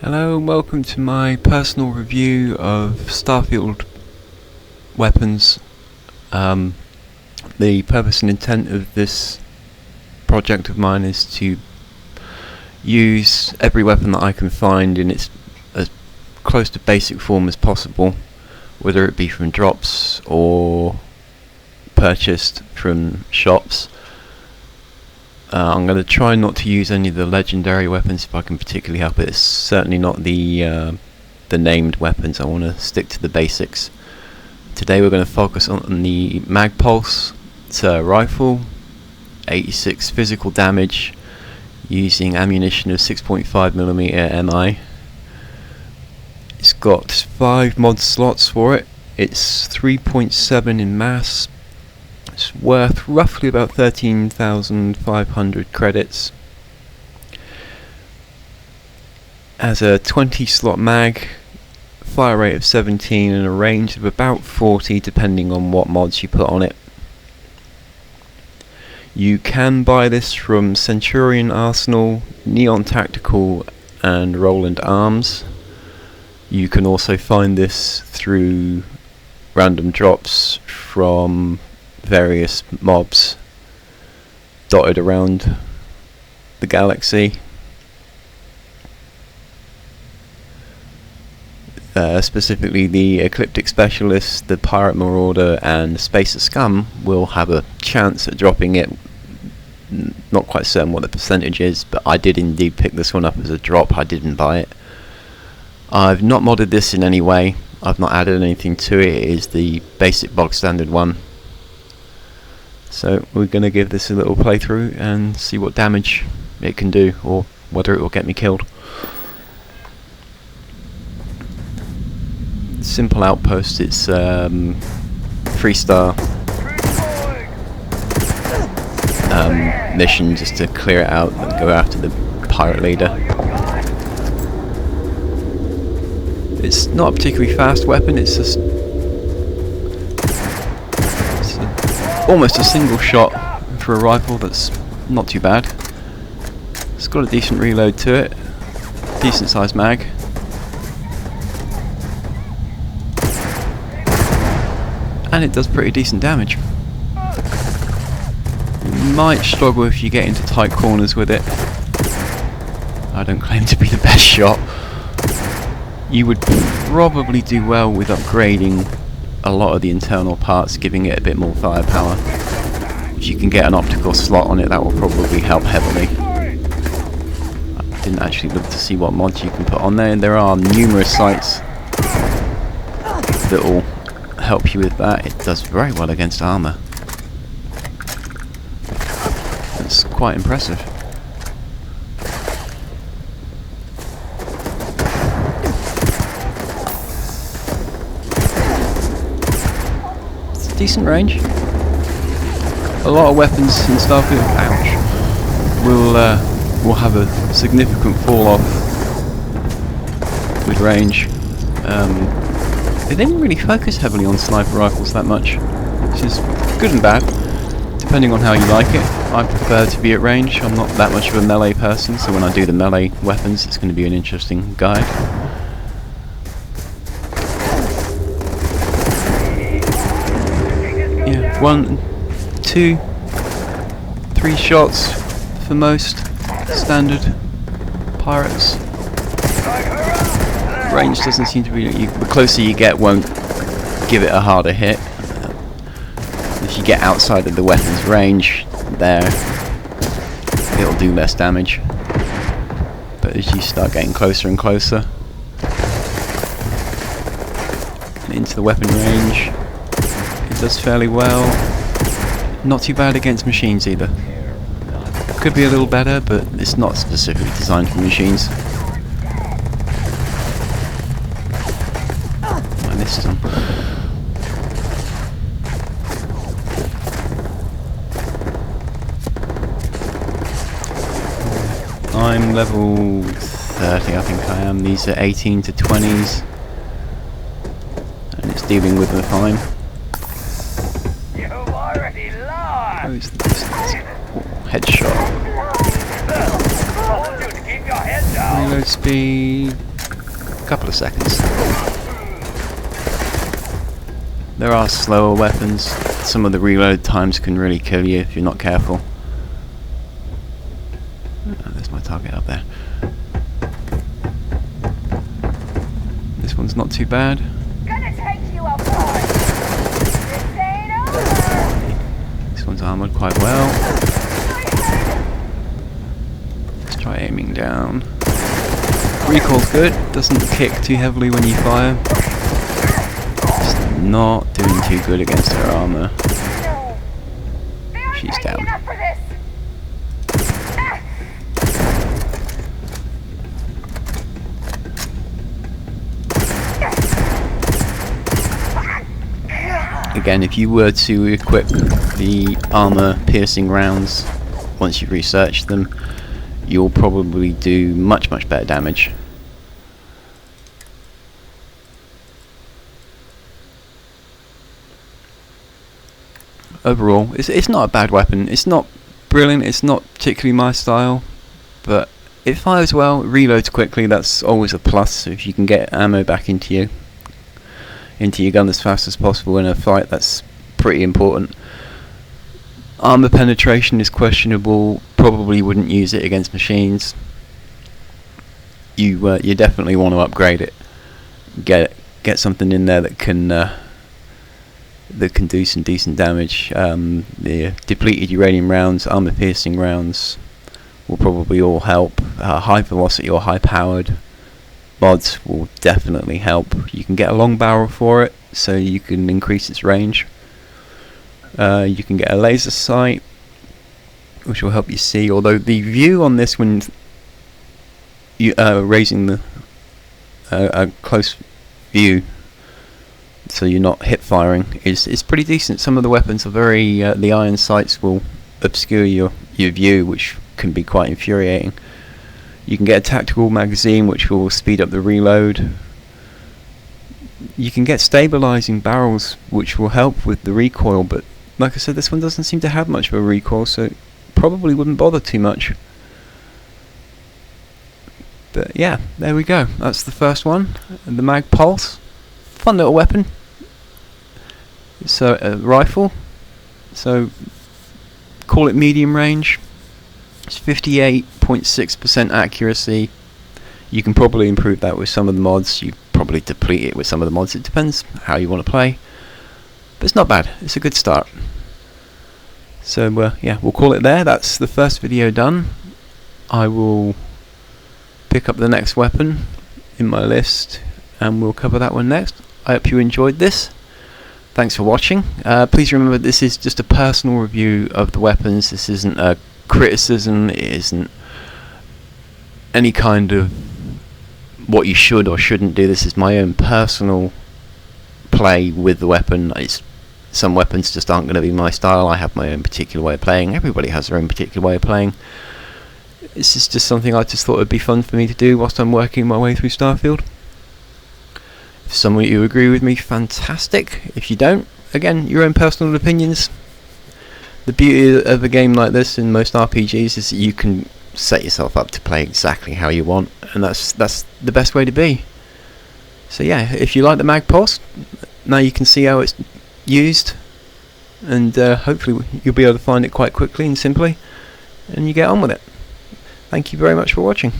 Hello and welcome to my personal review of Starfield weapons. The purpose and intent of this project of mine is to use every weapon that I can find in its as close to basic form as possible, whether it be from drops or purchased from shops. I'm going to try not to use any of the legendary weapons if I can particularly help it. It's certainly not the named weapons. I want to stick to the basics. Today we're going to focus on the Magpulse. It's a rifle, 86 physical damage, using ammunition of 6.5mm MI. It's got 5 mod slots for it. It's 3.7 in mass. It's worth roughly about 13,500 credits. Has a 20 slot mag, fire rate of 17 and a range of about 40 depending on what mods you put on it. You can buy this from Centurion Arsenal, Neon Tactical and Roland Arms. You can also find this through random drops from various mobs dotted around the galaxy. Specifically the Ecliptic Specialist, the Pirate Marauder and the Spacer Scum will have a chance at dropping it. Not quite certain what the percentage is, but I did indeed pick this one up as a drop. I didn't buy it. I've not modded this in any way. I've not added anything to it. It is the basic bog standard one. So we're going to give this a little playthrough and see what damage it can do, or whether it will get me killed. Simple outpost. It's 3-star mission just to clear it out and go after the pirate leader. It's not a particularly fast weapon. It's just almost a single shot for a rifle. That's not too bad. It's got a decent reload to it, decent sized mag. And it does pretty decent damage. You might struggle if you get into tight corners with it. I don't claim to be the best shot. You would probably do well with upgrading a lot of the internal parts, giving it a bit more firepower. If you can get an optical slot on it, that will probably help heavily. I didn't actually look to see what mods you can put on there, and there are numerous sites that will help you with that. It does very well against armor. That's quite impressive. Decent range. A lot of weapons in Starfield, ouch, will have a significant fall off with range. They didn't really focus heavily on sniper rifles that much, which is good and bad, depending on how you like it. I prefer to be at range. I'm not that much of a melee person, so when I do the melee weapons, it's going to be an interesting guide. Yeah, 1, 2, 3 shots for most standard pirates. Range doesn't seem to be. The closer you get won't give it a harder hit. If you get outside of the weapon's range, there it'll do less damage. But as you start getting closer and closer into the weapon range, it does fairly well. Not too bad against machines either. Could be a little better, but it's not specifically designed for machines. I missed him. I'm level 30, I think I am. These are 18 to 20s. And it's dealing with them fine. Headshot. Reload speed couple of seconds. There are slower weapons. Some of the reload times can really kill you if you're not careful. Oh, there's my target up there. This one's not too bad. Gonna take you apart. This ain't over. This one's armoured quite well. Let's try aiming down. Recoil's good, doesn't kick too heavily when you fire. Just not doing too good against her armour. No. They aren't She's paying down. enough for this. Again, if you were to equip the armour piercing rounds once you've researched them, you'll probably do much better damage. Overall, it's not a bad weapon. It's not brilliant, it's not particularly my style, but it fires well, it reloads quickly, that's always a plus. So if you can get ammo back into your gun as fast as possible in a fight, that's pretty important. Armor penetration is questionable, probably wouldn't use it against machines. You definitely want to upgrade it, get something in there that can do some decent damage. The depleted uranium rounds, armor piercing rounds will probably all help. High velocity or high powered mods will definitely help. You can get a long barrel for it, so you can increase its range. You can get a laser sight, which will help you see, although the view on this one, raising the a close view so you're not hip firing is pretty decent. Some of the weapons are very the iron sights will obscure your view, which can be quite infuriating. You can get a tactical magazine, which will speed up the reload. You can get stabilizing barrels, which will help with the recoil, but like I said, this one doesn't seem to have much of a recoil, so probably wouldn't bother too much. But yeah, there we go. That's the first one, the Magpulse. Fun little weapon. It's a rifle, so call it medium range. It's 58.6% accuracy. You can probably improve that with some of the mods. You probably deplete it with some of the mods. It depends how you want to play, but it's not bad. It's a good start. So yeah, we'll call it there. That's the first video done. I will pick up the next weapon in my list and we'll cover that one next. I hope you enjoyed this. Thanks for watching. Please remember, this is just a personal review of the weapons. This isn't a criticism. It isn't any kind of what you should or shouldn't do. This is my own personal play with the weapon. Some weapons just aren't going to be my style. I have my own particular way of playing. Everybody has their own particular way of playing. This is just something I just thought would be fun for me to do whilst I'm working my way through Starfield. If some of you agree with me, fantastic. If you don't, again, your own personal opinions. The beauty of a game like this in most RPGs is that you can set yourself up to play exactly how you want, and that's the best way to be. So yeah, if you like the Magpulse, now you can see how it's used, and hopefully you'll be able to find it quite quickly and simply, and you get on with it. Thank you very much for watching.